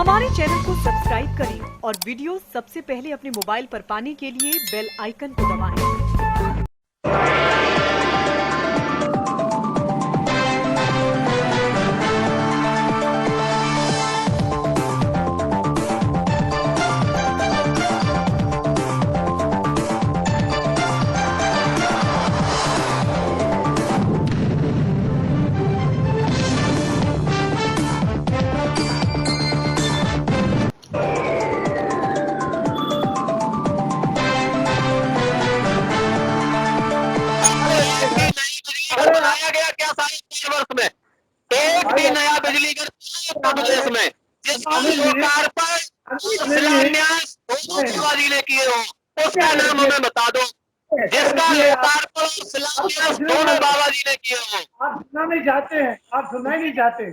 हमारे चैनल को सब्सक्राइब करें और वीडियो सबसे पहले अपने मोबाइल पर पाने के लिए बेल आइकन को दबाएं। बनाया गया क्या सारे 3 वर्ष में एक भी नया बिजली घर उत्तर प्रदेश में जिस सरकार पर शिलान्यास बाबा ने किए हो उसका नाम हमें बता दो। जिसका लोकार्पण शिलान्यास दोनों बाबा जी ने किए हो। आप सुनना नहीं चाहते हैं, आप सुनना ही नहीं चाहते।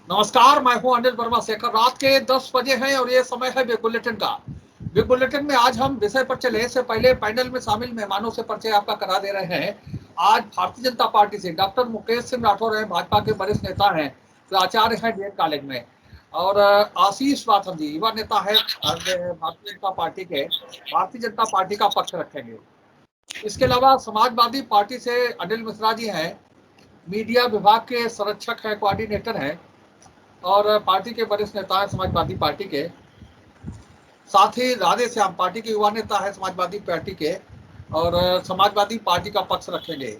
नमस्कार, मैं हूं अनिल वर्मा शेखर। रात के 10 बजे हैं और ये समय है बिग बुलेटिन का। बिग बुलेटिन में आज हम विषय पर चले इससे पहले पैनल में शामिल मेहमानों से परिचय आपका करा दे रहे हैं। आज भारतीय जनता पार्टी से डॉक्टर मुकेश सिंह राठौर हैं, भाजपा के वरिष्ठ नेता हैं, प्राचार्य हैं डीएड कॉलेज में, और आशीष वाथम जी युवा नेता है भारतीय जनता पार्टी के, भारतीय जनता पार्टी का पक्ष रखेंगे। इसके अलावा समाजवादी पार्टी से अनिल मिश्रा जी हैं, मीडिया विभाग के संरक्षक हैं, कोऑर्डिनेटर हैं और पार्टी के वरिष्ठ नेता हैं समाजवादी पार्टी के। साथ ही राधे श्याम पार्टी के युवा नेता है समाजवादी पार्टी के और समाजवादी पार्टी का पक्ष रखेंगे।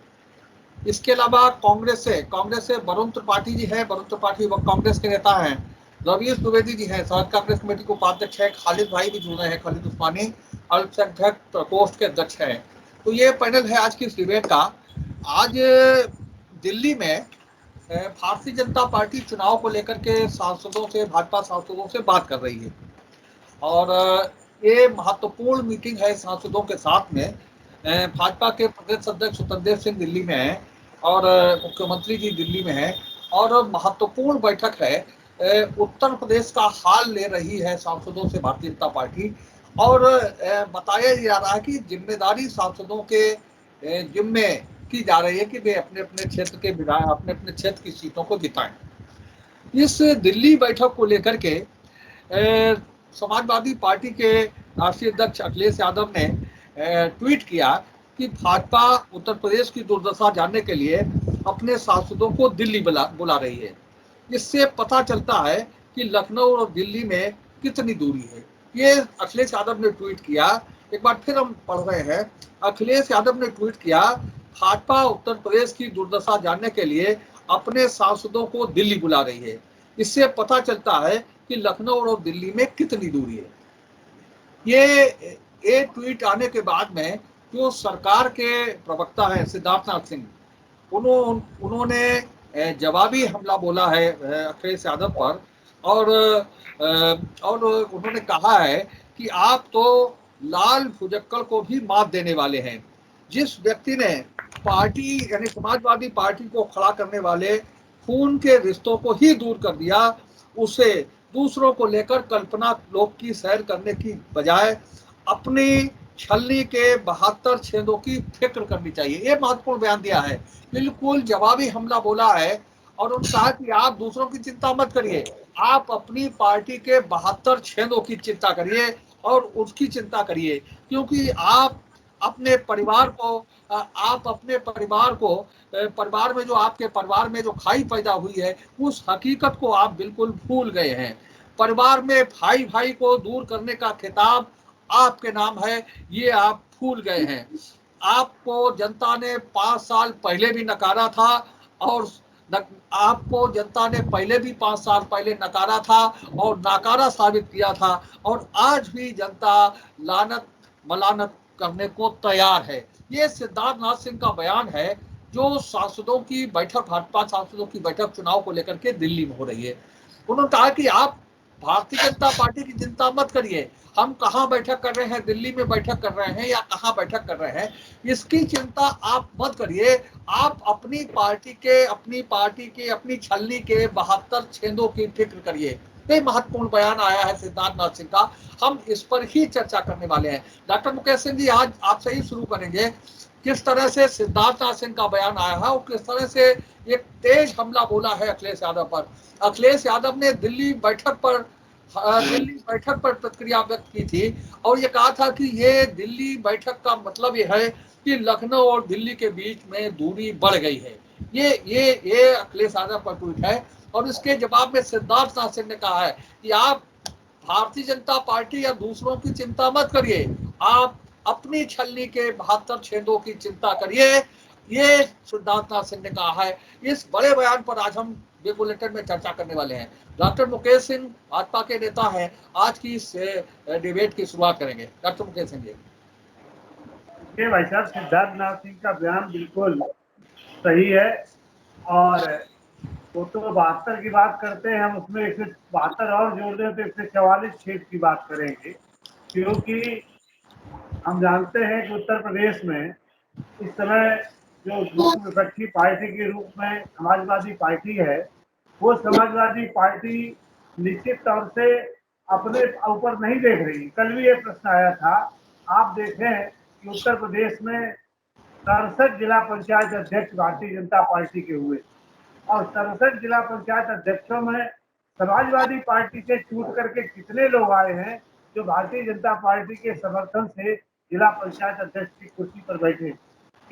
इसके अलावा कांग्रेस से वरुण त्रिपाठी जी है, वरुण त्रिपाठी कांग्रेस के नेता हैं। रवीश द्विवेदी जी हैं, शहर कांग्रेस कमेटी के उपाध्यक्ष है। खालिद भाई भी जुड़ रहे हैं, खालिद उस्मानी अल्पसंख्यक प्रकोष्ठ के अध्यक्ष हैं। तो ये पैनल है आज की इस डिबेट का। आज दिल्ली में भारतीय जनता पार्टी चुनाव को लेकर के सांसदों से, भाजपा सांसदों से बात कर रही है और ये महत्वपूर्ण मीटिंग है सांसदों के साथ में। भाजपा के प्रदेश अध्यक्ष स्वतंत्र सिंह दिल्ली में है और मुख्यमंत्री जी दिल्ली में है और महत्वपूर्ण बैठक है। उत्तर प्रदेश का हाल ले रही है सांसदों से भारतीय जनता पार्टी और बताया जा रहा है कि जिम्मेदारी सांसदों के जिम्मे की जा रही है कि वे अपने अपने क्षेत्र के विधायक अपने अपने क्षेत्र की सीटों को जिताएं। इस दिल्ली बैठक को लेकर के समाजवादी पार्टी के राष्ट्रीय अध्यक्ष अखिलेश यादव ने ट्वीट किया कि भाजपा उत्तर प्रदेश की दुर्दशा जानने के लिए अपने सांसदों को दिल्ली बुला रही है। इससे पता चलता है कि लखनऊ और दिल्ली में कितनी दूरी है। ये अखिलेश यादव ने ट्वीट किया। एक बार फिर हम पढ़ रहे हैं। अखिलेश यादव ने ट्वीट किया, भाजपा उत्तर प्रदेश की दुर्दशा जानने के लिए अपने सांसदों को दिल्ली बुला रही है। इससे पता चलता है कि लखनऊ और दिल्ली में कितनी दूरी है। ये ट्वीट आने के बाद में जो सरकार के प्रवक्ता है सिद्धार्थनाथ सिंह, उन्होंने जवाबी हमला बोला है अखिलेश यादव पर और उन्होंने कहा है कि आप तो लाल फुजक्कड़ को भी मात देने वाले हैं। जिस व्यक्ति ने पार्टी यानी समाजवादी पार्टी को खड़ा करने वाले खून के रिश्तों को ही दूर कर दिया, उसे दूसरों को लेकर कल्पना लोक की सैर करने की बजाय अपनी छलनी के 72 छेदों की फिक्र करनी चाहिए। ये महत्वपूर्ण बयान दिया है, बिल्कुल जवाबी हमला बोला है और उन्होंने कहा कि आप दूसरों की चिंता मत करिए, आप अपनी पार्टी के 72 छेदों की चिंता करिए और उसकी चिंता करिए, क्योंकि आप अपने परिवार में जो आपके परिवार में जो खाई पैदा हुई है उस हकीकत को आप बिल्कुल भूल गए हैं। परिवार में भाई भाई को दूर करने का खिताब आपके नाम है, ये आप भूल गए हैं। आपको जनता ने 5 साल पहले भी नकारा था और आपको जनता ने पहले भी 5 साल पहले नकारा था और नाकारा साबित किया था और आज भी जनता लानत मलानत करने को तैयार है। ये सिद्धार्थनाथ सिंह का बयान है जो सांसदों की बैठक, भाजपा सांसदों की बैठक चुनाव को लेकर के दिल्ली में हो रही है। उन्होंने कहा कि आप भारतीय जनता पार्टी की चिंता मत करिए, हम कहाँ बैठक कर रहे हैं, दिल्ली में बैठक कर रहे हैं या कहाँ बैठक कर रहे हैं, इसकी चिंता आप मत करिए। आप अपनी पार्टी के अपनी छलनी के 72 छेदों की फिक्र करिए। ये महत्वपूर्ण बयान आया है सिद्धार्थनाथ सिंह का, हम इस पर ही चर्चा करने वाले हैं। डॉक्टर मुकेश सिंह जी, आज आपसे ही शुरू करेंगे। किस तरह से सिद्धार्थनाथ सिंह का बयान आया है और किस तरह से एक तेज हमला बोला है अखिलेश यादव पर। अखिलेश यादव ने दिल्ली बैठक पर प्रतिक्रिया व्यक्त की थी और ये कहा था कि ये दिल्ली बैठक का मतलब ये है कि लखनऊ और दिल्ली के बीच में दूरी बढ़ गई है। ये अखिलेश यादव का ट्वीट है। और इसके जवाब में सिद्धार्थनाथ सिंह ने कहा है कि आप भारतीय जनता पार्टी या दूसरों की चिंता मत करिए, आप अपनी छलनी के 72 छेदों की चिंता करिए। ये सिद्धार्थनाथ सिंह ने कहा है। इस बड़े बयान पर आज हम बिग बुलेटिन में चर्चा करने वाले हैं। डॉक्टर मुकेश सिंह भाजपा के नेता हैं, आज की इस डिबेट की शुरुआत करेंगे। डॉक्टर मुकेश सिंह जी। भाई साहब, सिद्धार्थनाथ सिंह का बयान बिल्कुल सही है और वो तो 72 की बात करते हैं, हम उसमें 172 और जोड़ दें तो 144 छेद की बात करेंगे, क्योंकि हम जानते हैं कि उत्तर प्रदेश में इस समय जो मुख्य विपक्षी पार्टी के रूप में समाजवादी पार्टी है, वो समाजवादी पार्टी निश्चित तौर से अपने ऊपर नहीं देख रही। कल भी ये प्रश्न आया था, आप देखें कि उत्तर प्रदेश में 67 जिला पंचायत अध्यक्ष भारतीय जनता पार्टी के हुए और 67 जिला पंचायत अध्यक्षों में समाजवादी पार्टी से छूट करके कितने लोग आए हैं जो भारतीय जनता पार्टी के समर्थन से जिला पंचायत अध्यक्ष की कुर्सी पर बैठे।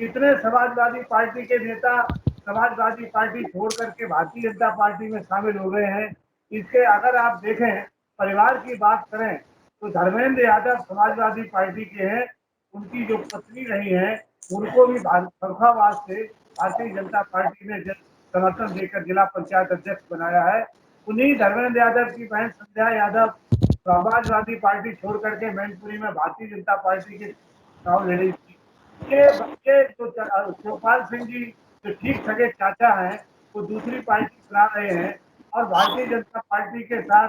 कितने समाजवादी पार्टी के नेता समाजवादी पार्टी छोड़ करके भारतीय जनता पार्टी में शामिल हो गए हैं। इसके अगर आप देखें, परिवार की बात करें तो धर्मेंद्र यादव समाजवादी पार्टी के हैं, उनकी जो पत्नी रही है उनको भी फरुखाबाद से भारतीय जनता पार्टी ने समर्थन देकर जिला पंचायत अध्यक्ष बनाया है। उन्हीं धर्मेंद्र यादव की बहन संध्या यादव समाजवादी पार्टी छोड़ करके मैनपुरी में भारतीय जनता पार्टी के चुनाव लड़ी थी। ये जो चौपाल सिंह जी जो ठीक सगे चाचा हैं, वो दूसरी पार्टी चला रहे हैं और भारतीय जनता पार्टी के साथ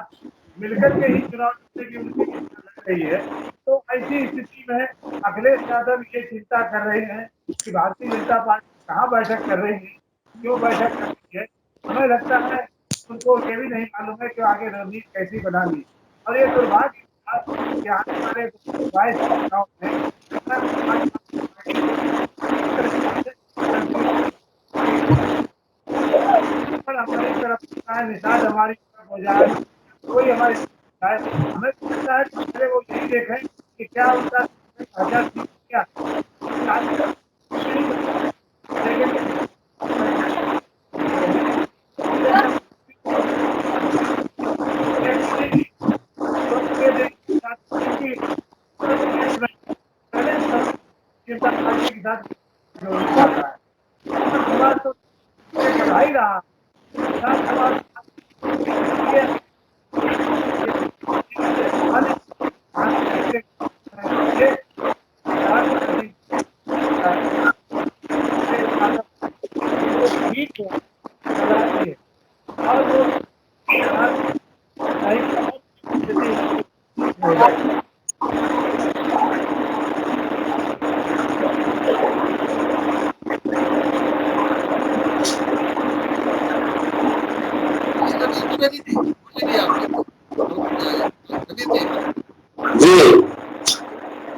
मिलकर के ही चुनाव लड़ने की उनकी इच्छा लग रही है। तो ऐसी स्थिति में अखिलेश यादव ये चिंता कर रहे हैं कि भारतीय जनता पार्टी कहाँ बैठक कर रही है, क्यों बैठक कर रही है। हमें लगता है उनको ये भी नहीं मालूम है कि आगे रणनीति कैसी बनानी। और ये दुर्भाग्य कि आने वाले 22 चुनाव में हमारी तरफ निषाद हमारी तरफ हो जाए, कोई हमारी हमें लगता है कि पहले वो यही देखें कि क्या उनका क्या पार्टी के साथ तो बढ़ाई रहा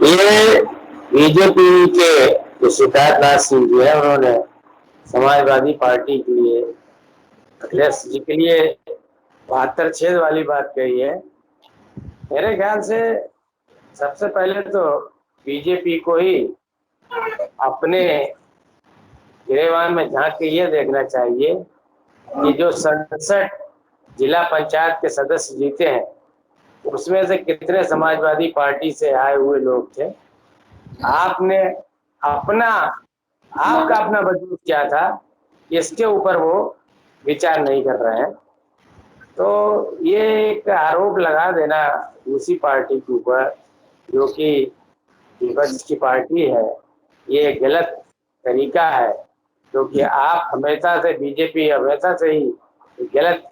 ये बीजेपी के जो सिद्धार्थनाथ सिंह जी है, उन्होंने समाजवादी पार्टी के लिए अखिलेश जी के लिए 72 छेद वाली बात कही है। मेरे ख्याल से सबसे पहले तो बीजेपी को ही अपने गिरेबान में झांक के ये देखना चाहिए कि जो 67 जिला पंचायत के सदस्य जीते हैं उसमें से कितने समाजवादी पार्टी से आए हुए लोग थे। आपने आपका अपना वजूद क्या था, इसके ऊपर वो विचार नहीं कर रहे हैं। तो ये एक आरोप लगा देना दूसरी पार्टी के ऊपर जो कि विपक्ष की पार्टी है, ये गलत तरीका है, क्योंकि आप हमेशा से बीजेपी हमेशा से ही गलत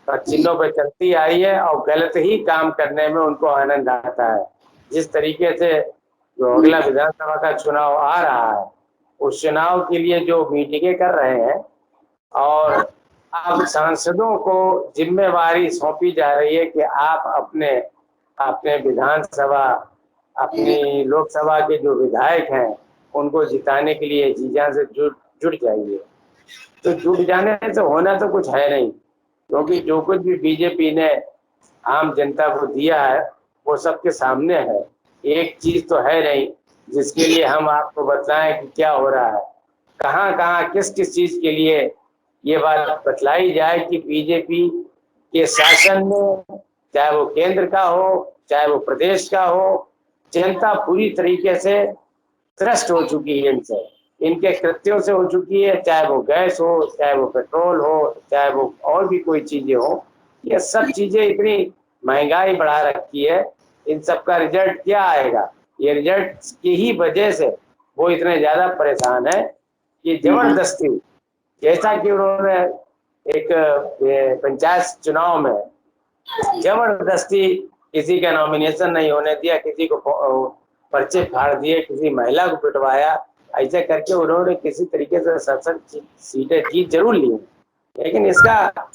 चिन्हों पर चलती आई है और गलत ही काम करने में उनको आनंद आता है। जिस तरीके से जो अगला विधानसभा का चुनाव आ रहा है, उस चुनाव के लिए जो मीटिंगें कर रहे हैं और अब सांसदों को जिम्मेवारी सौंपी जा रही है कि आप अपने विधानसभा, अपनी लोकसभा के जो विधायक हैं उनको जिताने के लिए जी जान से जुट जाइए। तो जुट जाने से होना तो कुछ है नहीं, क्योंकि जो कुछ भी बीजेपी ने आम जनता को दिया है वो सबके सामने है। एक चीज तो है नहीं जिसके लिए हम आपको बताएं कि क्या हो रहा है, कहाँ कहाँ किस किस चीज के लिए ये बात बतलाई जाए कि बीजेपी के शासन में, चाहे वो केंद्र का हो चाहे वो प्रदेश का हो, जनता पूरी तरीके से त्रस्त हो चुकी है इनसे, इनके कृत्यों से हो चुकी है। चाहे वो गैस हो, चाहे वो पेट्रोल हो, चाहे वो और भी कोई चीजें हो, ये सब चीजें इतनी महंगाई बढ़ा रखी है। इन सब का रिजल्ट क्या आएगा? ये रिजल्ट की ही वजह से वो इतने ज्यादा परेशान है कि जबरदस्ती, जैसा कि उन्होंने एक पंचायत चुनाव में जबरदस्ती किसी का नॉमिनेशन नहीं होने दिया, किसी को पर्चे फाड़ दिए, किसी महिला को पिटवाया, ऐसे करके उन्होंने किसी तरीके से 67 सीटें जीत जरूर ली, लेकिन इसका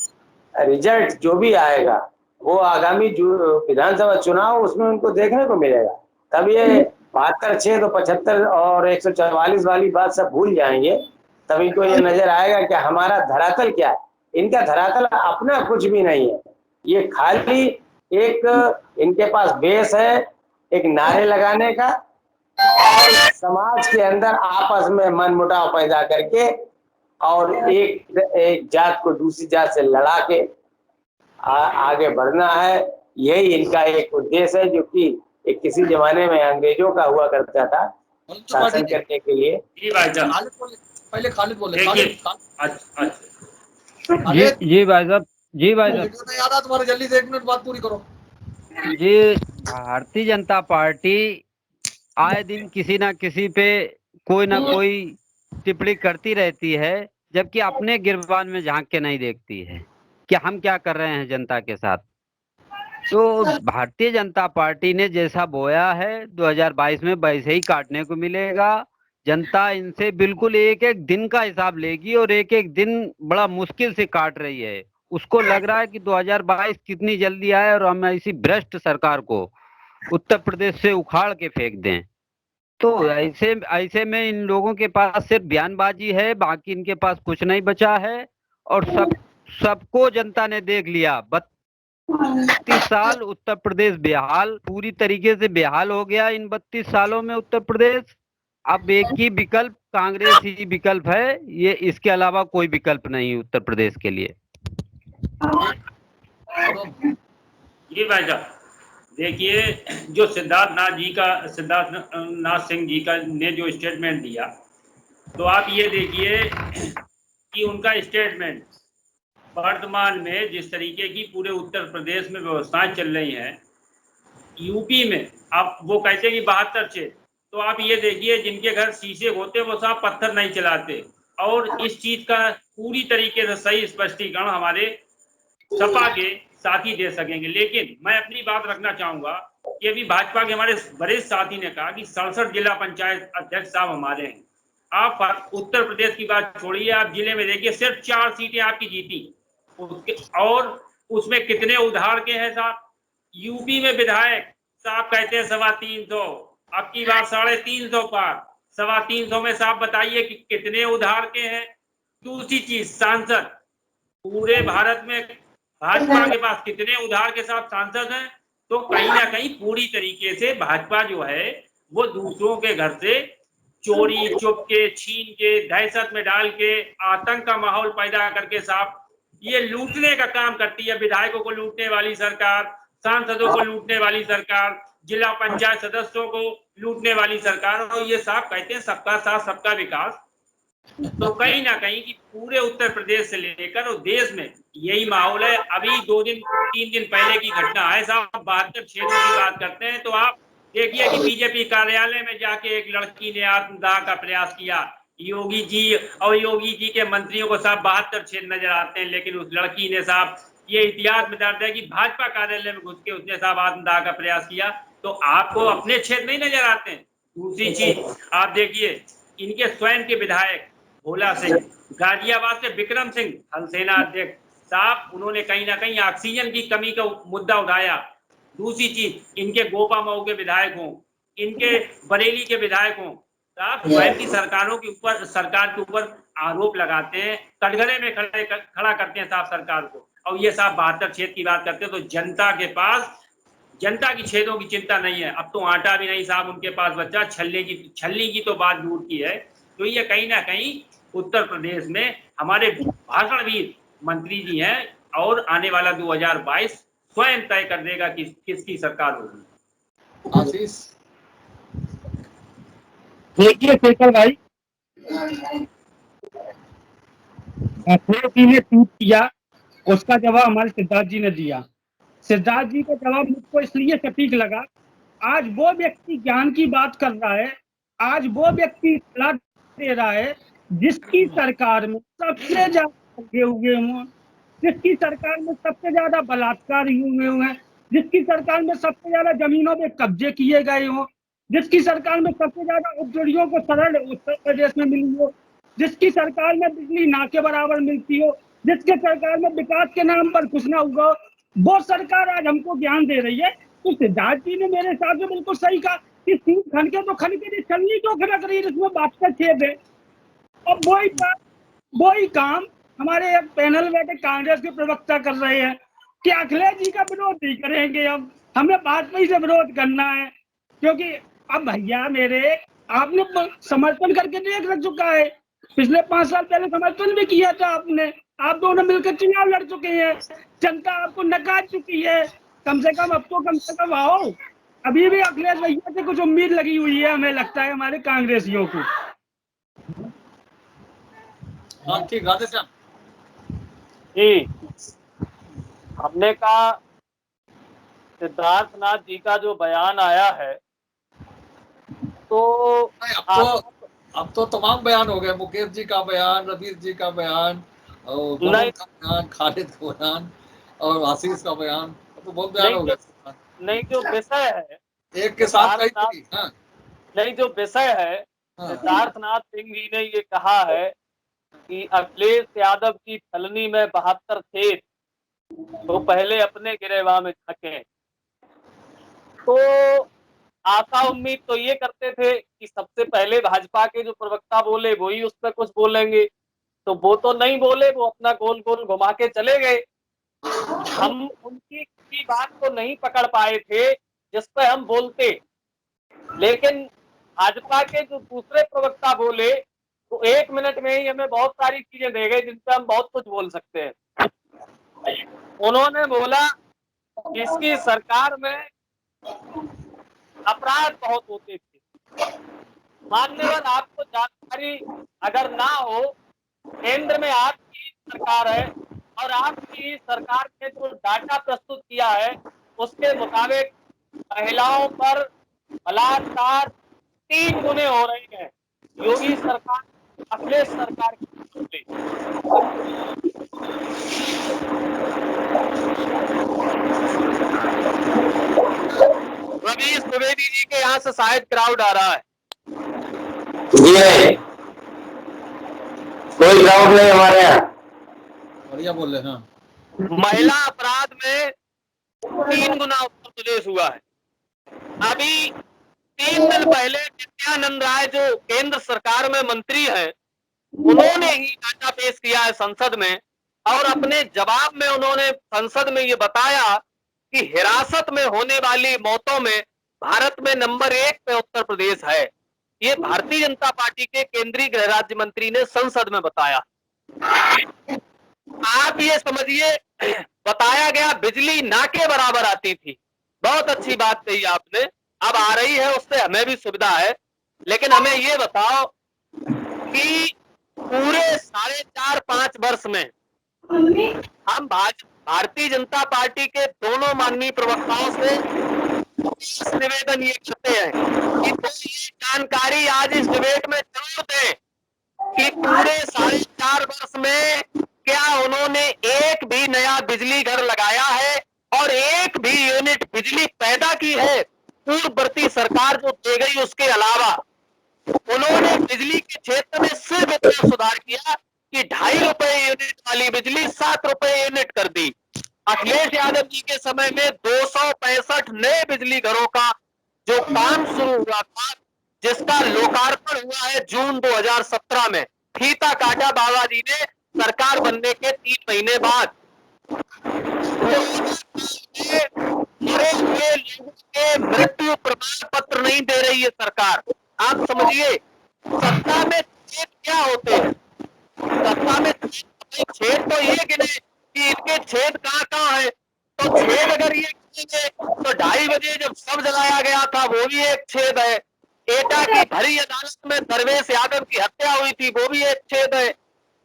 रिजल्ट जो भी आएगा वो आगामी विधानसभा चुनाव उसमें उनको देखने को मिलेगा। तब ये 72, 6 तो 75 और 144 वाली बात सब भूल जाएंगे। तब इनको ये नजर आएगा कि हमारा धरातल क्या है। इनका धरातल अपना कुछ भी नहीं है, ये खाली एक इनके पास बेस है एक नारे लगाने का और समाज के अंदर आपस में मनमुटाव पैदा करके और एक जात को दूसरी जात से लड़ा के आगे बढ़ना है। यही इनका एक उद्देश्य है, जो कि एक किसी जमाने में अंग्रेजों का हुआ करता था शासन करने के लिए। जी भाई साहब, पहले खालिद बोले। जी भाई साहब, जी भाई साहब, नहीं आ रहा तुम्हारे, जल्दी से 1 मिनट बात पूरी करो। जी भारतीय जनता पार्टी आए दिन किसी ना किसी पे कोई ना कोई टिप्पणी करती रहती है, जबकि अपने गिरबान में झांक के नहीं देखती है कि हम क्या कर रहे हैं जनता के साथ। तो भारतीय जनता पार्टी ने जैसा बोया है 2022 में वैसे ही काटने को मिलेगा। जनता इनसे बिल्कुल एक एक दिन का हिसाब लेगी और एक एक दिन बड़ा मुश्किल से काट रही है। उसको लग रहा है कि 2022 कितनी जल्दी आए और हम ऐसी भ्रष्ट सरकार को उत्तर प्रदेश से उखाड़ के फेंक दें। तो ऐसे में इन लोगों के पास सिर्फ बयानबाजी है, बाकी इनके पास कुछ नहीं बचा है। और सबको जनता ने देख लिया। 32 साल उत्तर प्रदेश बेहाल, पूरी तरीके से बेहाल हो गया इन 32 सालों में उत्तर प्रदेश। अब एक ही विकल्प कांग्रेस ही विकल्प है, ये इसके अलावा कोई विकल्प नहीं उत्तर प्रदेश के लिए। जी भाई साहब, देखिए जो सिद्धार्थ नाथ सिंह जी का ने जो स्टेटमेंट दिया, तो आप ये देखिए कि उनका स्टेटमेंट वर्तमान में जिस तरीके की पूरे उत्तर प्रदेश में व्यवस्थाएं चल रही हैं, यूपी में आप वो कहते हैं कि 72 छेद, तो आप ये देखिए जिनके घर शीशे होते वो साहब पत्थर नहीं चलाते। और इस चीज का पूरी तरीके से सही स्पष्टीकरण हमारे सपा के साथी दे सकेंगे। लेकिन मैं अपनी बात रखना चाहूंगा कि अभी भाजपा के हमारे वरिष्ठ साथी ने कहा कि 67 जिला पंचायत अध्यक्ष साहब हमारे हैं। आप उत्तर प्रदेश की बात छोड़िए, आप जिले में देखिए सिर्फ 4 सीटें आपकी जीती, और उसमें कितने उधार के हैं साहब। यूपी में विधायक साहब कहते हैं 350, अब की बार 350 पार, 350 में साहब बताइए कि कितने उधार के हैं। दूसरी चीज, सांसद पूरे भारत में भाजपा के पास कितने उधार के साथ सांसद हैं। तो कहीं ना कहीं पूरी तरीके से भाजपा जो है वो दूसरों के घर से चोरी चुपके छीन के दहशत में डाल के आतंक का माहौल पैदा करके साहब ये लूटने का काम करती है। विधायकों को लूटने वाली सरकार, सांसदों को लूटने वाली सरकार, जिला पंचायत सदस्यों को लूटने वाली सरकार, और ये साहब कहते हैं सबका साथ सबका विकास। तो कहीं ना कहीं कि पूरे उत्तर प्रदेश से लेकर और देश में यही माहौल है। अभी 2-3 दिन पहले की घटना है साहब, 72 छेदों की बात करते हैं, तो आप देखिए कि बीजेपी कार्यालय में जाके एक लड़की ने आत्मदाह का प्रयास किया। योगी जी और योगी जी के मंत्रियों को साहब 72 छेद नजर आते हैं, लेकिन उस लड़की ने साहब ये इतिहास में दर्ज है कि भाजपा कार्यालय में घुस के उसने साहब आत्मदाह का प्रयास किया। तो आपको अपने छेद नहीं नजर आते हैं। दूसरी चीज आप देखिए, इनके स्वयं के विधायक भोला सिंह, गाजियाबाद से विक्रम सिंह थल सेना अध्यक्ष साहब, उन्होंने कहीं ना कहीं ऑक्सीजन की कमी का मुद्दा उठाया। दूसरी चीज, इनके गोपा मऊ के विधायक हों, इनके बरेली के विधायक हों, आप स्वयं की सरकार के ऊपर आरोप लगाते हैं, कटघरे में खड़ा करते हैं साहब सरकार को, और ये साहब 72 छेद की बात करते हैं। तो जनता के पास जनता की छेदों की चिंता नहीं है। अब तो आटा भी नहीं साहब उनके पास बचा, छलनी की तो बात दूर की है। तो ये कहीं ना कहीं उत्तर प्रदेश में हमारे भाषणवीर मंत्री जी हैं, और आने वाला 2022 स्वयं तय कर देगा कि किसकी सरकार होगी। आशीष, देखिए शेखर भाई, अखिलेश जी ने ट्वीट किया, उसका जवाब हमारे सिद्धार्थ जी ने दिया। सिद्धार्थ जी का जवाब मुझको इसलिए सटीक लगा, आज वो व्यक्ति ज्ञान की बात कर रहा है, आज वो व्यक्ति सलाह दे रहा है जिसकी सरकार में सबसे ज्यादा लगे हुए हुए, जिसकी सरकार में सबसे ज्यादा बलात्कार हुए हुए हैं, जिसकी सरकार में सबसे ज्यादा जमीनों पे कब्जे किए गए हों, जिसकी सरकार में सबसे ज्यादा उपजोड़ियों को शरण उत्तर प्रदेश में मिली हो, जिसकी सरकार में बिजली ना के बराबर मिलती हो, जिसके सरकार में विकास के नाम पर कुछ ना हुआ, वो सरकार आज हमको ज्ञान दे रही है। तो सिद्धार्थ जी ने मेरे हिसाब से बिल्कुल सही कहा कि सीट खन के तो खन के चलनी क्यों खड़क रही है, जिसमें बात का छेद है। और वही काम हमारे एक पैनल बैठे कांग्रेस के प्रवक्ता कर रहे हैं कि अखिलेश जी का विरोध नहीं करेंगे, अब हमें भाजपा से विरोध करना है। क्योंकि अब भैया मेरे, आपने समर्थन करके देख रख चुका है, पिछले 5 साल पहले समर्थन भी किया था आपने, आप दोनों मिलकर चुनाव लड़ चुके हैं, जनता आपको नकार चुकी है। कम से कम अब तो कम से कम आओ, अभी भी अखिलेश भैया से कुछ उम्मीद लगी हुई है, हमें लगता है हमारे कांग्रेसियों को। हाँ ठीक, राधेश्याम जी, हमने कहा सिद्धार्थनाथ जी का जो बयान आया है, तो अब तो तमाम बयान हो गए, मुकेश जी का बयान, रवीर जी का बयान, और नहीं, का बयान, खालिद का बयान, और आशीष का बयान, तो बहुत बयान हो गए। नहीं, जो विषय है एक के साथ कहीं, हाँ। नहीं, जो विषय है, सिद्धार्थनाथ सिंह जी ने ये कहा है कि अखिलेश यादव की छलनी में 72 छेद, तो पहले अपने गिरेबान में झकें। तो आशा उम्मीद तो ये करते थे कि सबसे पहले भाजपा के जो प्रवक्ता बोले वही उस पर कुछ बोलेंगे, तो वो तो नहीं बोले, वो अपना गोल गोल घुमा के चले गए। हम उनकी बात को नहीं पकड़ पाए थे जिस पर हम बोलते, लेकिन भाजपा के जो दूसरे प्रवक्ता बोले तो 1 मिनट में ही हमें बहुत सारी चीजें दे गए जिन पर हम बहुत कुछ बोल सकते हैं। उन्होंने बोला कि इसकी सरकार में अपराध बहुत होते थे। मान्यवर, आपको जानकारी अगर ना हो, केंद्र में आपकी सरकार है और आपकी सरकार ने जो डाटा प्रस्तुत किया है उसके मुताबिक महिलाओं पर बलात्कार 3 गुने हो रहे हैं योगी सरकार, अखिलेश सरकार की। रवीश द्विवेदी जी के यहाँ से शायद क्राउड आ रहा है। जी नहीं, कोई क्राउड नहीं हमारे यहाँ। बढ़िया बोल रहे हैं। महिला अपराध में 3 गुना उत्तर प्रदेश हुआ है। अभी 3 दिन पहले नित्यानंद राय जो केंद्र सरकार में मंत्री हैं, उन्होंने ही डाटा पेश किया है संसद में, और अपने जवाब में उन्होंने संसद में ये बताया कि हिरासत में होने वाली मौतों में भारत में नंबर 1 पे उत्तर प्रदेश है। ये भारतीय जनता पार्टी के केंद्रीय गृह राज्य मंत्री ने संसद में बताया। आप ये समझिए, बताया गया बिजली ना के बराबर आती थी। बहुत अच्छी बात कही आपने, अब आ रही है, उससे हमें भी सुविधा है। लेकिन हमें ये बताओ कि पूरे 4.5-5 वर्ष में हम भारतीय जनता पार्टी के दोनों माननीय प्रवक्ताओं से निवेदन ये करते हैं कि तो ये जानकारी आज इस डिबेट में जरूर दें कि पूरे 4.5 वर्ष में क्या उन्होंने एक भी नया बिजली घर लगाया है और एक भी यूनिट बिजली पैदा की है पूर्ववर्ती सरकार जो दे गई उसके अलावा। उन्होंने बिजली के क्षेत्र में सिर्फ इतना सुधार किया कि 2.5 रुपए यूनिट वाली बिजली 7 रुपए यूनिट कर दी। अखिलेश यादव जी के समय में 265 नए बिजली घरों का जो काम शुरू हुआ था जिसका लोकार्पण हुआ है जून 2017 में। फीता काटा बाबा जी ने सरकार बनने के 3 महीने बाद। मरे हुए लोगों के मृत्यु प्रमाण पत्र नहीं दे रही है सरकार। आप समझिए, सत्ता में छेद क्या होते हैं? सत्ता में छेद तो ये गिने कि इनके छेद कहाँ है। तो छेद अगर ये गिनेंगे तो 2:30 बजे जब सब जलाया गया था वो भी एक छेद है। एटा की भरी अदालत में सर्वेश यादव की हत्या हुई थी, वो भी एक छेद है।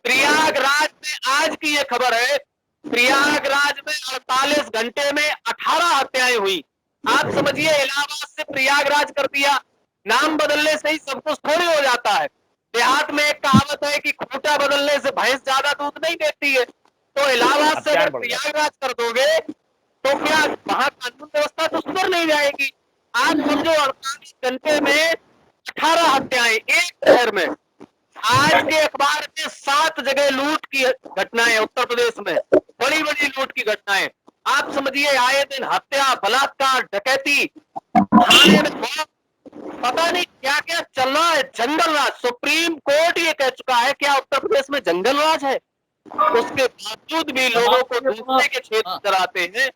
प्रयागराज में आज की ये खबर है, प्रयागराज में 48 घंटे में 18 हत्याएं हुई। आप समझिए, इलाहाबाद से प्रयागराज कर दिया। नाम बदलने से ही सब कुछ थोड़ी हो जाता है। देहात में एक कहावत है कि खूंटा बदलने से भैंस ज्यादा दूध नहीं देती है। तो इलाहाबाद से अगर प्रयागराज कर दोगे तो क्या वहां कानून व्यवस्था तो सुधर नहीं जाएगी? आज समझो 48 घंटे में 18 हत्याएं एक शहर में। आज के अखबार में 7 जगह लूट की घटनाएं उत्तर प्रदेश में, बड़ी बड़ी लूट की घटनाएं। आप समझिए, आए दिन हत्या, बलात्कार, डकैती, थाने में पता नहीं क्या क्या चल रहा है। जंगल राज, सुप्रीम कोर्ट ये कह चुका है क्या उत्तर प्रदेश में जंगल राज है? उसके बावजूद भी लोगों को दूसरे के क्षेत्र नजर आते हैं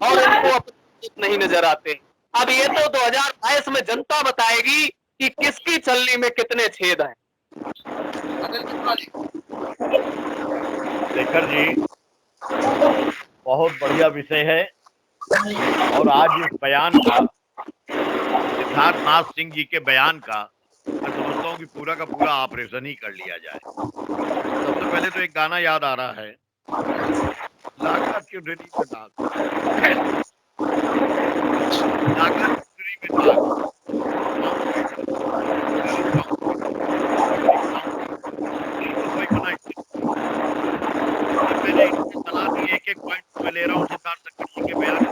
और इनको अपने नहीं नजर आते। अब ये तो 2022 में जनता बताएगी कि किसकी छलनी में कितने छेद हैं। शेखर जी, बहुत बढ़िया विषय है। और आज इस बयान का, सिद्धार्थनाथ सिंह जी के बयान का, मैं समझता हूँ कि पूरा का पूरा ऑपरेशन ही कर लिया जाए। सबसे पहले तो एक गाना याद आ रहा है, लागत चुनरी में दाग, लागत चुनरी में दाग, मैंने इनकी सलाह दी, एक पॉइंट मैं ले रहा हूँ सिद्धार्थ जी के बयान में।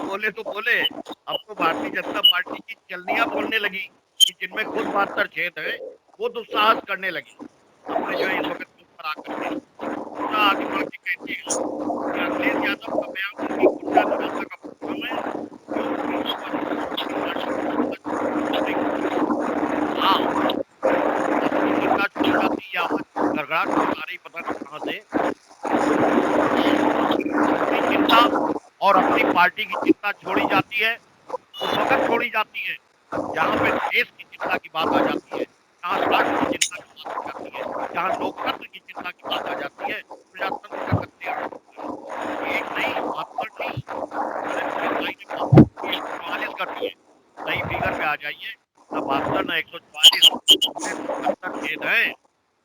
बोले तो बोले, अब तो भारतीय जनता पार्टी की चलनियां बोलने लगी कि जिनमें खुद 72 छेद है वो दुस्साहस करने लगी। अपने जो इस वक्त पर आकर के आगे बढ़ के कहते हैं कि अखिलेश यादव का बयान उनकी गुंडा निराशा का परिणाम है। गड़गड़ाहट आ रही पता नहीं कहाँ से। अपनी चिंता और अपनी पार्टी की चिंता छोड़ी जाती है, उस वक्त छोड़ी जाती है जहाँ पे देश की चिंता की बात आ जाती है, जहाँ राष्ट्र की चिंता की बात आ जाती है, जहाँ लोकतंत्र की चिंता की बात आ जाती है, प्रजातंत्र का कत्लेआम। एक नई करती है, सही फिगर पे आ जाइए, न 72 न 144 77 छेद है।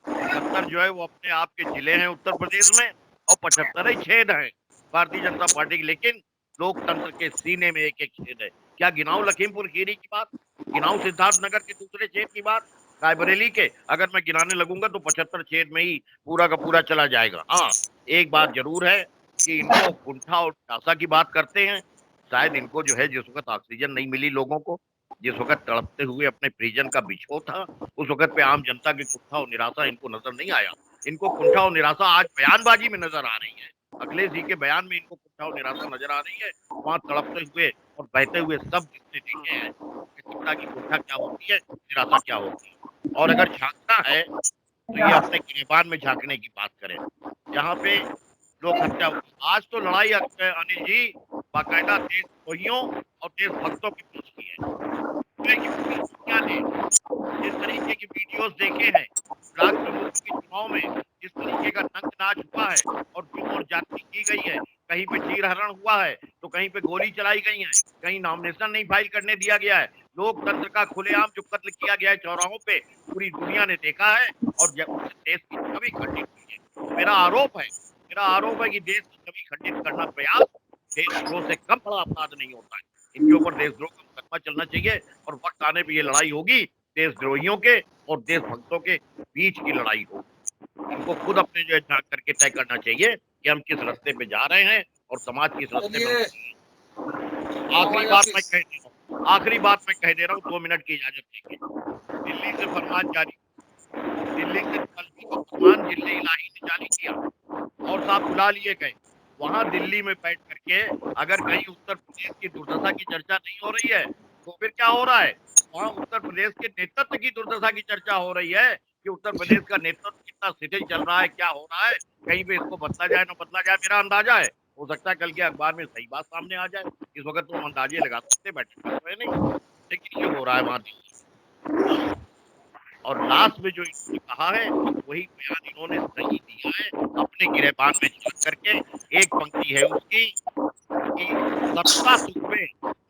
77 जो है वो अपने आप के जिले हैं उत्तर प्रदेश में और 75 ही छेद हैं भारतीय जनता पार्टी की। लेकिन लोकतंत्र के सीने में एक एक छेद है। क्या गिनाऊं लखीमपुर खीरी की बात, गिनाऊं सिद्धार्थनगर के दूसरे छेद की बात, रायबरेली के? अगर मैं गिनाने लगूंगा तो 75 छेद में ही पूरा का पूरा चला जाएगा। हाँ, एक बात जरूर है कि इनको कुंठा और निराशा की बात करते हैं। शायद इनको जो है जिस वक्त ऑक्सीजन नहीं मिली लोगों को, जिस वक्त तड़पते हुए अपने परिजन का बिछोह था, उस वक्त पे आम जनता की कुंठा और निराशा इनको नजर नहीं आया। इनको कुंठा और निराशा आज बयानबाजी में नजर आ रही है। अखिलेश जी के बयान में इनको कुंठा और निराशा नजर आ रही है। वहां तड़पते हुए और बहते हुए सब जिसने देखे हैं चिंता की कुंठा क्या होती है, निराशा क्या होती है। और अगर झांकना है तो ये अपने गिरबान में झांकने की बात करें, जहाँ पे लोग हत्या। आज तो लड़ाई अनिल जी बाकायदा देशद्रोहियों और देशभक्तों के बीच की है। दुनिया ने जिस तरीके की वीडियोस देखे हैं राज्य के चुनाव में, जिस तरीके का नंग नाच हुआ है और और जाति की गई है, कहीं पे चीरहरण हुआ है तो कहीं पे गोली चलाई गई है, कहीं नॉमिनेशन नहीं फाइल करने दिया गया है। लोकतंत्र का खुलेआम जो कत्ल किया गया है चौराहों पे, पूरी दुनिया ने देखा है और देश की छवि खंडित की है। मेरा आरोप है कि देश की छवि खंडित करना प्रयास देशद्रोह से कम बड़ा अपराध नहीं होता है। इनके ऊपर देशद्रोह का मुकदमा चलना चाहिए और वक्त आने पर ये लड़ाई होगी देशद्रोहियों के और देशभक्तों के बीच की लड़ाई होगी। इनको खुद अपने जो है झांक करके तय करना चाहिए कि हम किस रास्ते पे जा रहे हैं और समाज किस रास्ते पे। आखिरी बात मैं कह दे रहा हूँ, 2 मिनट की इजाजत देंगे। दिल्ली से फरमान जारी, दिल्ली से पलटी को फरमान जिले इलाही ने जारी किया और साहब बुला लिए गए। वहां दिल्ली में बैठ करके अगर कहीं उत्तर प्रदेश की दुर्दशा की चर्चा नहीं हो रही है तो फिर क्या हो रहा है? वहां उत्तर प्रदेश के नेतृत्व की दुर्दशा की चर्चा हो रही है कि उत्तर प्रदेश का नेतृत्व कितना शिथिल चल रहा है, क्या हो रहा है, कहीं पे इसको बदला जाए ना बदला जाए। मेरा अंदाजा है, हो सकता है कल के अखबार में सही बात सामने आ जाए, इस वक्त तो हम अंदाजे लगा सकते बैठे हुए नहीं, लेकिन ये हो रहा है वहां। और लास्ट में जो इन्होंने कहा है वही बयान इन्होंने सही दिया है अपने गिरेबान में झांक करके। एक पंक्ति है उसकी कि सत्ता सुख में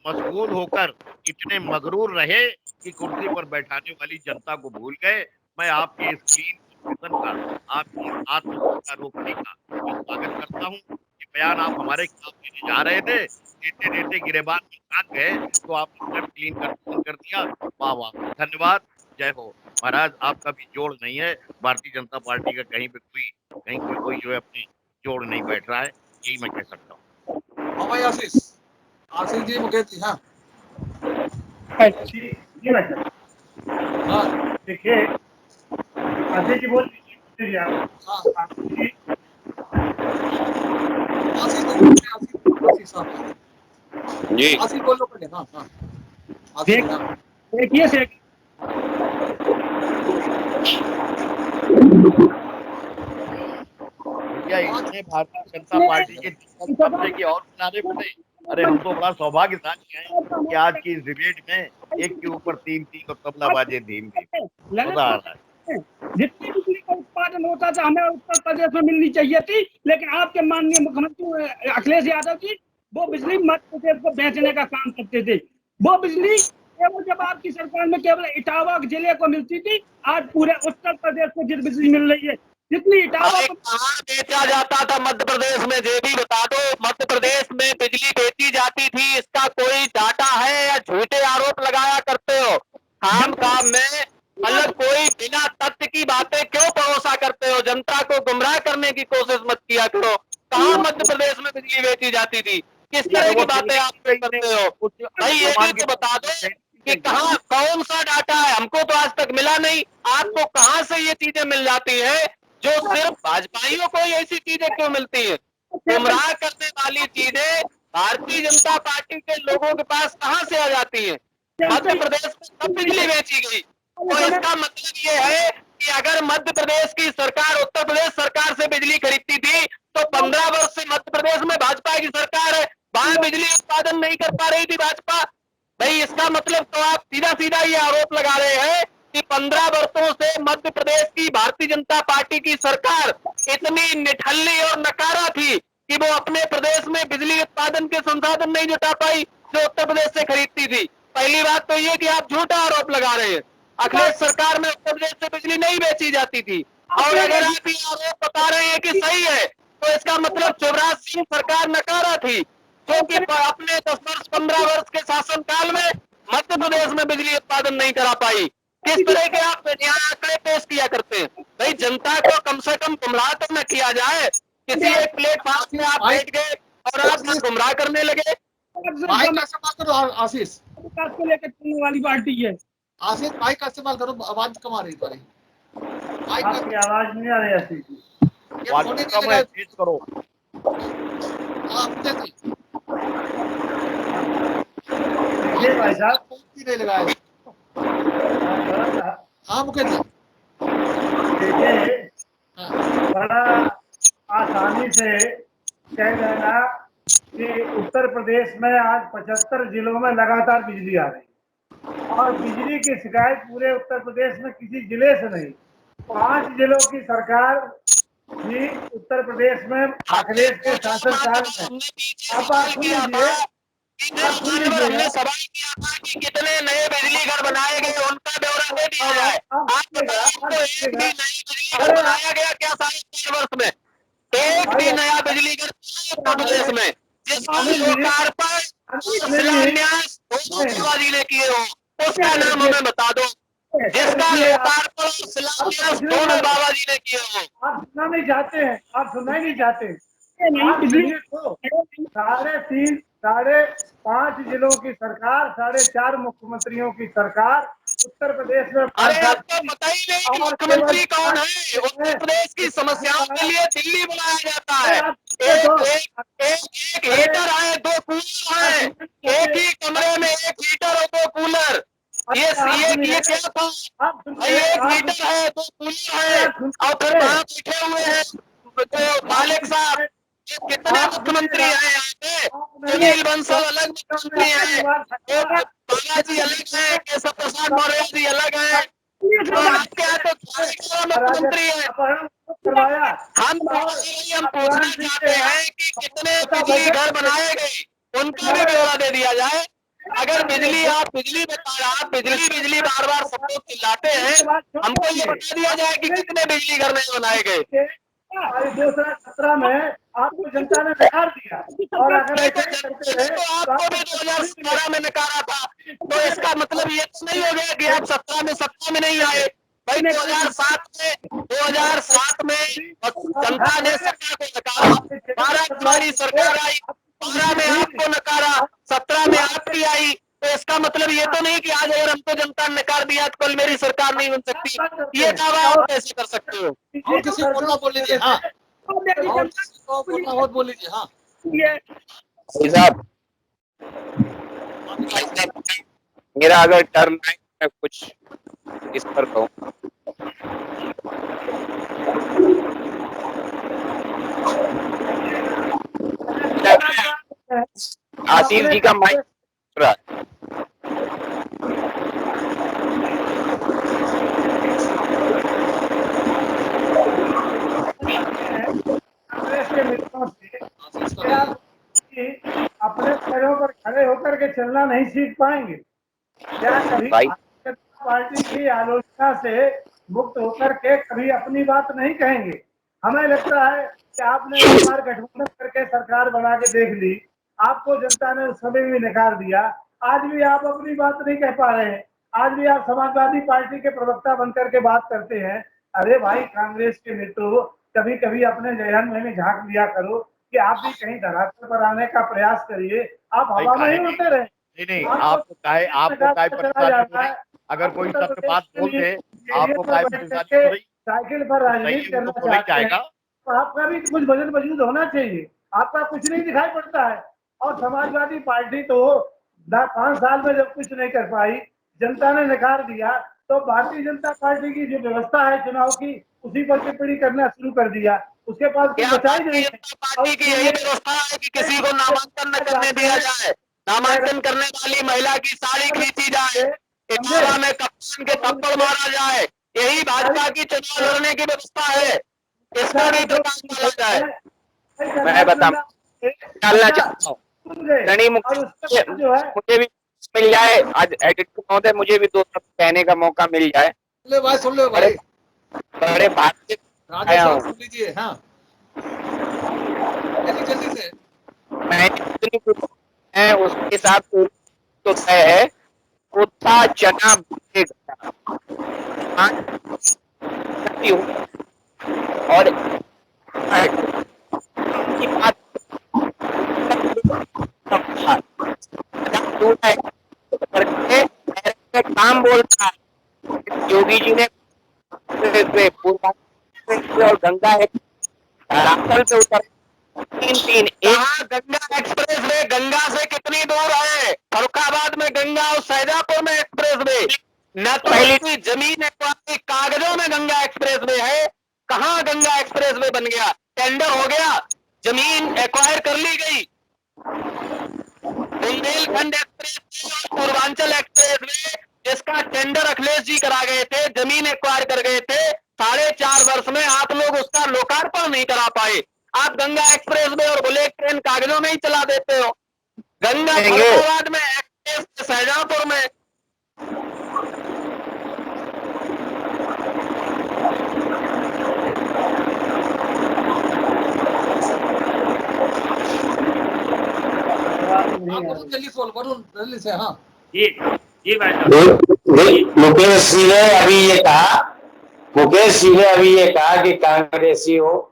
मशगूल होकर इतने मगरूर रहे कि कुर्सी पर बैठाने वाली जनता को भूल गए। मैं आपके इस क्लीन कन्फेशन का, आपकी आत्महत्या रोकने का मैं स्वागत करता हूँ। ये बयान आप हमारे खिलाफ देने जा रहे थे, देते देते गिरेबान में झांक गए तो आपने क्लीन कन्फेशन कर दिया। वाह वाह, धन्यवाद, जय हो। महाराज आपका भी जोड़ नहीं है, भारतीय जनता पार्टी का कहीं पे कोई जो है अपने जोड़ नहीं बैठ रहा है, यही मैं कह सकता हूँ। हाँ भाई आशीष जी मुकेश जी। हाँ जी भाई साहब, हाँ देखिए आशीष जी बोल दीजिए आप। हाँ आशीष जी, जी बोलो पहले। हाँ हाँ आशीष, हाँ। देखिए से क्या इसने भारतीय जनता पार्टी के सामने की और बुलाने पड़े? अरे हम तो बड़ा सौभाग्यशाली हैं कि आज की इस डिबेट में एक के ऊपर तीन और तबलाबाजी धीम धीम मजा आ रहा है। जितनी बिजली का उत्पादन होता था हमें उत्तर प्रदेश में मिलनी चाहिए थी, लेकिन आपके माननीय मुख्यमंत्री अखिलेश यादव जी वो बिजली मध्य प्रदेश को बेचने का काम करते थे। वो बिजली केवल जब आपकी सरकार में केवल इटावा जिले को मिलती थी, आज पूरे उत्तर प्रदेश को जिस बिजली मिल रही है, जितनी इटावा अरे कहाँ बेचा जाता था मध्य प्रदेश में, ये भी बता दो। मध्य प्रदेश में बिजली बेची जाती थी, इसका कोई डाटा है या झूठे आरोप लगाया करते हो? काम काम में मतलब कोई बिना तथ्य की बातें क्यों भरोसा करते हो? जनता को गुमराह करने की कोशिश मत किया करो। कहाँ मध्य प्रदेश में बिजली बेची जाती थी? किस तरह की बातें आप करते हो भाई? ये भी तो बता दो कि कहाँ कौन सा डाटा है, हमको तो आज तक मिला नहीं। आपको कहाँ से ये चीजें मिल जाती है जो सिर्फ भाजपाइयों को ऐसी चीजें क्यों मिलती है? गुमराह करने वाली चीजें भारतीय जनता पार्टी के लोगों के पास कहाँ से आ जाती है? मध्य प्रदेश में सब बिजली बेची गई, तो इसका मतलब ये है कि अगर मध्य प्रदेश की सरकार उत्तर प्रदेश सरकार से बिजली खरीदती थी तो 15 वर्ष से मध्य प्रदेश में भाजपा की सरकार है, वहां बिजली उत्पादन नहीं कर पा रही थी भाजपा। भाई इसका मतलब तो आप सीधा सीधा ये आरोप लगा रहे हैं कि 15 वर्षों से मध्य प्रदेश की भारतीय जनता पार्टी की सरकार इतनी निठल्ली और नकारा थी कि वो अपने प्रदेश में बिजली उत्पादन के संसाधन नहीं जुटा पाई जो उत्तर प्रदेश से खरीदती थी। पहली बात तो ये कि आप झूठा आरोप लगा रहे हैं। अखिलेश सरकार में उत्तर प्रदेश से बिजली नहीं बेची जाती थी, और अगर आप ये आरोप बता रहे हैं कि सही है तो इसका मतलब शिवराज सिंह सरकार नकारा थी, क्योंकि अपने 10 वर्ष 15 वर्ष के शासन काल में मध्य प्रदेश में बिजली उत्पादन नहीं करा पाई। किस तरह के आप यहाँ आंकड़े पेश किया करते हैं? भाई जनता को कम से कम गुमराह तो न किया जाए। किसी एक प्लेटफॉर्म में आप बैठ गए और आप गुमराह करने लगे। आशीष को लेकर चलने वाली पार्टी है। आशीष माइक का इस्तेमाल करो, आवाज कम आ रही है। आपकी आवाज नहीं आ रही आशीष जी। तेज करो। देखिए भाई साहब, नहीं लगाया। हाँ मुकेश जी, देखिए बड़ा आसानी से कह देना कि उत्तर प्रदेश में आज 75 जिलों में लगातार बिजली आ रही है, और बिजली की शिकायत पूरे उत्तर प्रदेश में किसी जिले से नहीं। 5 जिलों की सरकार भी उत्तर प्रदेश में अखिलेश के शासनकाल में। अब बात सुन लीजिए, हमने सवाल किया था कि कितने नए बिजली घर बनाए गए, उनका ब्यौरा दे दिया जाए। आप बताइए, तो एक भी नई बिजली घर बनाया गया क्या साढ़े 4 वर्ष में? एक भी नया बिजली घर उत्तर प्रदेश में जिसका लोकार्पण शिलान्यास बाबाजी ने किए हो, उसका नाम हमें बता दो। जिसका लोकार्पण शिलान्यास दोनों बाबाजी ने किए हो। आप सुनना नहीं चाहते हैं, आप सुनना ही नहीं चाहते। आप सुनिए तो, 3.5 5 जिलों की सरकार, 4.5 मुख्यमंत्रियों की सरकार उत्तर प्रदेश में अरे आपको पता ही नहीं कि मुख्यमंत्री कौन है। उत्तर प्रदेश की समस्याओं के लिए दिल्ली बुलाया जाता है। एक हीटर है, 2 कूलर है, एक ही कमरे में 1 हीटर और 2 कूलर। ये क्या था भाई? 1 हीटर है, 2 कूलर है और फिर वहां बैठे हुए हैं जो मालिक साहब। ये कितने मुख्यमंत्री हैं यहाँ पे? सुनील बंसल अलग मुख्यमंत्री हैं, बालाजी अलग है, केशव प्रसाद मौर्य जी अलग है। तो आपके यहाँ तो 11 मुख्यमंत्री है। हम पूछना चाहते हैं कि कितने बिजली घर बनाए गए, उनका भी ब्यौरा दे दिया जाए। अगर बिजली बार बार सब लोग चिल्लाते हैं, हमको ये बता दिया जाए कि कितने बिजली घर नहीं बनाए गए। 2017 में आपको जनता ने नकार दिया और अगर ऐसे ही करते रहे तो आपको भी 2017 में नकारा था, तो इसका मतलब ये तो नहीं हो गया कि आप 17 में सत्ता में नहीं आए। भाई 2007 में जनता ने सत्ता को नकारा, 12 हमारी सरकार आई, 12 में आपको नकारा, 17 में आपकी आई। तो इसका मतलब ये तो नहीं कि आज अगर हमको जनता ने नकार दिया तो कल मेरी सरकार नहीं बन सकती। ये दावा आप कैसे कर सकते हो? और किसी को बोलना बोल लीजिए। हाँ, और किसी को बोलना हो बोल लीजिए। हाँ भाई साहब, मेरा अगर टर्न है मैं कुछ इस पर कहूँ। आसिफ जी का माइक रहा है। कांग्रेस के मित्रों से क्या अपने पैरों पर खड़े होकर के चलना नहीं सीख पाएंगे? क्या कभी भारतीय जनता पार्टी की आलोचना से मुक्त होकर के कभी अपनी बात नहीं कहेंगे? हमें लगता है कि आपने एक बार गठबंधन करके सरकार बना के देख ली, आपको जनता ने उस समय भी नकार दिया, आज भी आप अपनी बात नहीं कह पा रहे हैं। आज भी आप समाजवादी पार्टी के प्रवक्ता बनकर के बात करते हैं। अरे भाई कांग्रेस के मित्रों, कभी कभी अपने जहन में झांक लिया करो कि आप भी कहीं धरातल पर आने का प्रयास करिए। आप हवा में ही उड़ते रहे। नहीं, आपको काय परेशानी हो रही? अगर कोई सत्य बात बोल दे, आपको काय परेशानी हो रही? साइकिल पर राजनीति करना चाहते हैं तो आपका भी कुछ वजन वजूद होना चाहिए। आपका कुछ नहीं दिखाई पड़ता है। और समाजवादी पार्टी तो 5 साल में जब कुछ नहीं कर पाई, जनता ने नकार दिया, तो भारतीय जनता पार्टी की जो व्यवस्था है चुनाव की, उसी पर टिप्पणी करना शुरू कर दिया। उसके पास कुछ बचा ही नहीं। पार्टी की यही व्यवस्था है कि किसी को नामांकन न करने दिया जाए, नामांकन करने वाली महिला की साड़ी खींची जाए, इटावा में कप्तान के थप्पड़ मारा जाए। यही भाजपा की चुनाव लड़ने की व्यवस्था है। इसका भी प्रकाश डाला जाए। मैं डालना चाहता हूँ, मुझे भी मिल जाए आज एडिटर महोदय, मुझे भी 2 शब्द कहने का मौका मिल जाए। सुन लो भाई, बड़े बातचीत आया हूँ। सुन लीजिए। हाँ जल्दी से। मैं उसके साथ तो तय है, कुत्ता चना भूखेगा और की बात काम बोलता है। योगी जी ने और गंगा धरातल पे उतर 3 गंगा एक्सप्रेस वे गंगा से कितनी दूर है? फरुखाबाद में गंगा और सैदापुर में एक्सप्रेस वे। न तो पहली जमीन कागजों में गंगा एक्सप्रेस वे है, कहाँ गंगा एक्सप्रेस वे बन गया? टेंडर हो गया, जमीन एक्वायर कर ली गई। बुंदेलखंड एक्सप्रेस और पूर्वांचल एक्सप्रेस वे, जिसका टेंडर अखिलेश जी करा गए थे, जमीन एक्वायर कर गए थे, 4.5 वर्ष में आप लोग उसका लोकार्पण नहीं करा पाए। आप गंगा एक्सप्रेस में और बुलेट ट्रेन कागजों में ही चला देते हो। गंगा फरुखाबाद में, एक्सप्रेस शाहजहांपुर में। जल्दी से। हाँ ये भाई मुकेश जी ने अभी ये कहा कि कांग्रेसी हो,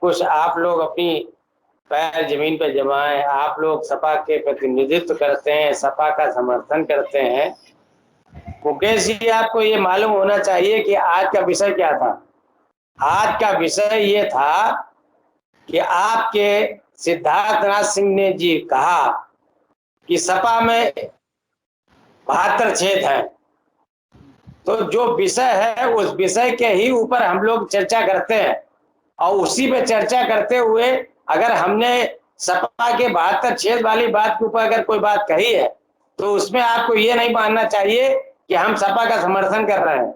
कुछ आप लोग अपनी पैर जमीन पर जमाएं। आप लोग सपा के प्रतिनिधित्व करते हैं, सपा का समर्थन करते हैं, मुकेश जी, आपको ये मालूम होना चाहिए कि आज का विषय क्या था। आज का विषय ये था कि आपके सिद्धार्थनाथ सिंह ने जी कहा कि सपा में 72 छेद है। तो जो विषय है उस विषय के ही ऊपर हम लोग चर्चा करते हैं, और उसी पे चर्चा करते हुए अगर हमने सपा के 72 छेद वाली बात के ऊपर अगर कोई बात कही है तो उसमें आपको ये नहीं मानना चाहिए कि हम सपा का समर्थन कर रहे हैं।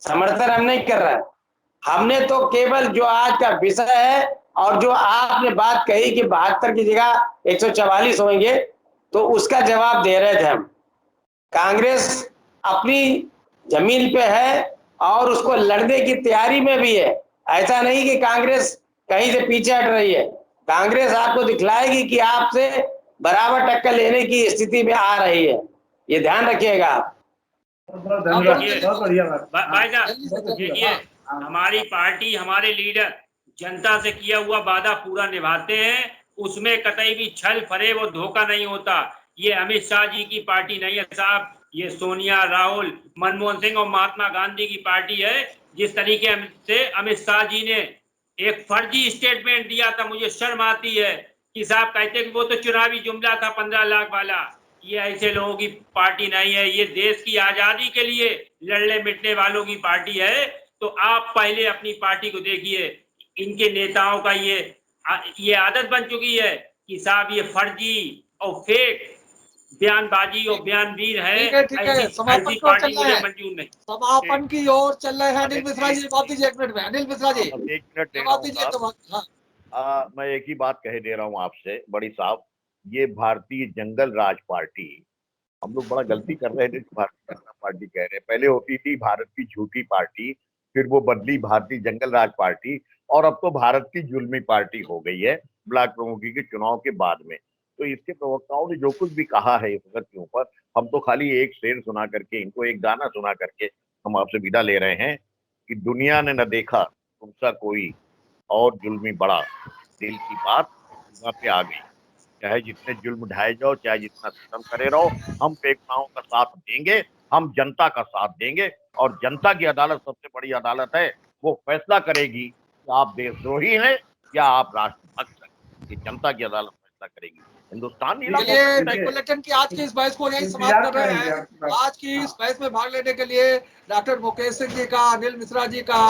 समर्थन हम नहीं कर रहे हैं। हमने तो केवल जो आज का विषय है और जो आपने बात कही कि 72 की जगह 144 होंगे, तो उसका जवाब दे रहे थे हम। कांग्रेस अपनी जमीन पे है और उसको लड़ने की तैयारी में भी है। ऐसा नहीं कि कांग्रेस कहीं से पीछे हट रही है। कांग्रेस आपको दिखलाएगी कि आपसे बराबर टक्कर लेने की स्थिति में आ रही है। ये ध्यान रखिएगा आप। बहुत धन्यवाद, बहुत बढ़िया बात। भाई साहब देखिए, हमारी पार्टी, हमारे लीडर जनता से किया हुआ वादा पूरा निभाते हैं। उसमें कतई भी छल फरेब और धोखा नहीं होता। ये अमित शाह जी की पार्टी नहीं है साहब, ये सोनिया, राहुल, मनमोहन सिंह और महात्मा गांधी की पार्टी है। जिस तरीके से अमित शाह जी ने एक फर्जी स्टेटमेंट दिया था, मुझे शर्म आती है कि साहब कहते कि वो तो चुनावी जुमला था 15 लाख वाला। ये ऐसे लोगों की पार्टी नहीं है, ये देश की आजादी के लिए लड़ने मिटने वालों की पार्टी है। तो आप पहले अपनी पार्टी को देखिए। इनके नेताओं का ये आदत बन चुकी है कि साहब ये फर्जी और फेक बयानबाजी और बयानवीर है। ठीक है, समापन की ओर चल रहा है। मंजूर नहीं। समापन की ओर चल रहे हैं। अनिल मिश्रा जी जवाब दीजिए 1 मिनट में। अनिल मिश्रा जी अब 1 मिनट दे रहा जवाब हूं दीजिए। साहब। हाँ, मैं एक ही बात कह दे रहा हूँ आपसे बड़ी साहब, ये भारतीय जंगल राज पार्टी, हम लोग बड़ा गलती कर रहे थे। भारतीय जनता पार्टी कह रहे हैं, पहले होती थी भारत की झूठी पार्टी, फिर वो बदली भारतीय जंगल राज पार्टी, और अब तो भारत की जुल्मी पार्टी हो गई है ब्लॉक प्रमुखी के चुनाव के बाद में। तो इसके प्रवक्ताओं ने जो कुछ भी कहा है इस वक्त के ऊपर, हम तो खाली एक शेर सुना करके, इनको एक गाना सुना करके हम आपसे विदा ले रहे हैं कि दुनिया ने न देखा तुमसा कोई और जुल्मी बड़ा, दिल की बात वहां पे आ गई। चाहे जितने जुल्म ढाए जाओ, चाहे जितना सितम करे रहो, हम बेगुनाहों का साथ देंगे, हम जनता का साथ देंगे। और जनता की अदालत सबसे बड़ी अदालत है, वो फैसला करेगी कि आप देशद्रोही हैं या आप राष्ट्रभक्त हैं। ये जनता की अदालत फैसला करेगी। हिंदुस्तान बुलेटिन की आज की इस बहस को यही समाप्त कर रहे हैं। आज की इस बहस में भाग लेने के लिए डॉक्टर मुकेश सिंह जी का, अनिल मिश्रा जी का,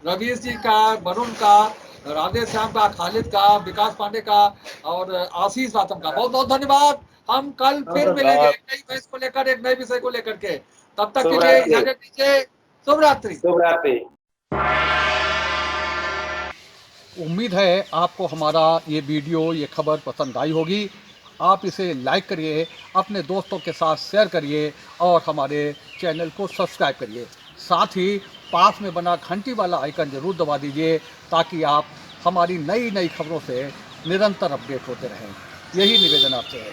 रवीश जी का, वरुण का, राधे श्याम का, खालिद का, विकास पांडे का और आशीष रातम का बहुत बहुत धन्यवाद। हम कल फिर मिलेंगे एक नई बहस को लेकर, एक नए विषय को लेकर के। तब तक के लिए इजाजत दीजिए। शुभ रात्रि। शुभ रात्रि। उम्मीद है आपको हमारा ये वीडियो, ये खबर पसंद आई होगी। आप इसे लाइक करिए, अपने दोस्तों के साथ शेयर करिए और हमारे चैनल को सब्सक्राइब करिए। साथ ही पास में बना घंटी वाला आइकन जरूर दबा दीजिए ताकि आप हमारी नई नई खबरों से निरंतर अपडेट होते रहें। यही निवेदन आपसे है।